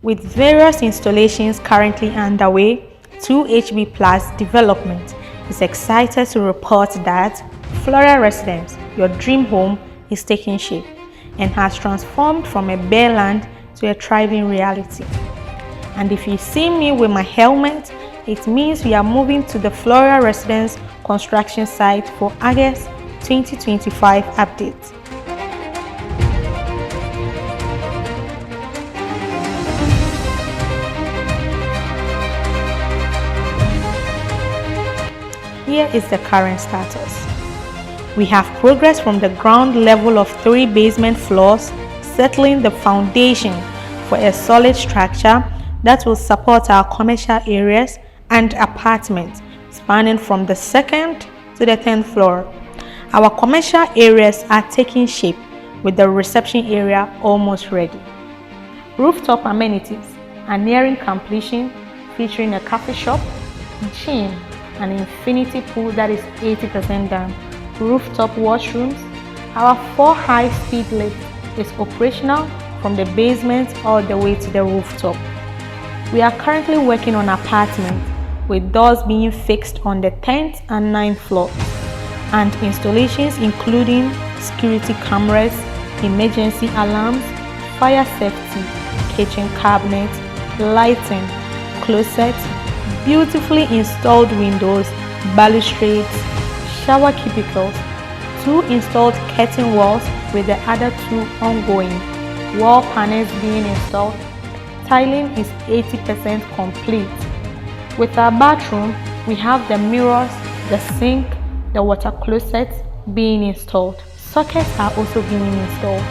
With various installations currently underway, 2HB Plus Development is excited to report that Flora Residence, your dream home, is taking shape and has transformed from a bare land to a thriving reality. And if you see me with my helmet, it means we are moving to the Flora Residence construction site for August 2025 update. Here is the current status. We have progressed from the ground level of 3 basement floors, settling the foundation for a solid structure that will support our commercial areas and apartments spanning from the 2nd to the 10th floor. Our commercial areas are taking shape with the reception area almost ready. Rooftop amenities are nearing completion, featuring a coffee shop, gym, an infinity pool that is 80% done, rooftop washrooms. Our 4 high-speed lift is operational from the basement all the way to the rooftop. We are currently working on apartments with doors being fixed on the 10th and 9th floors, and installations including security cameras, emergency alarms, fire safety, kitchen cabinets, lighting, closets, beautifully installed windows, balustrades, shower cubicles, 2 installed curtain walls with the other 2 ongoing, wall panels being installed. Tiling is 80% complete. With our bathroom, we have the mirrors, the sink, the water closet being installed. Sockets are also being installed.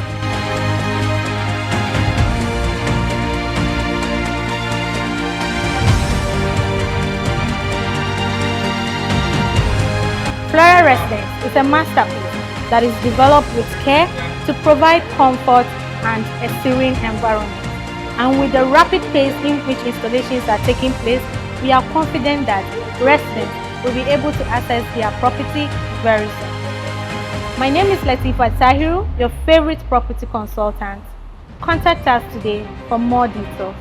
Flora Residence is a masterpiece that is developed with care to provide comfort and a serene environment. And with the rapid pace in which installations are taking place, we are confident that residents will be able to access their property very soon. My name is Latifa Tahiru, your favorite property consultant. Contact us today for more details.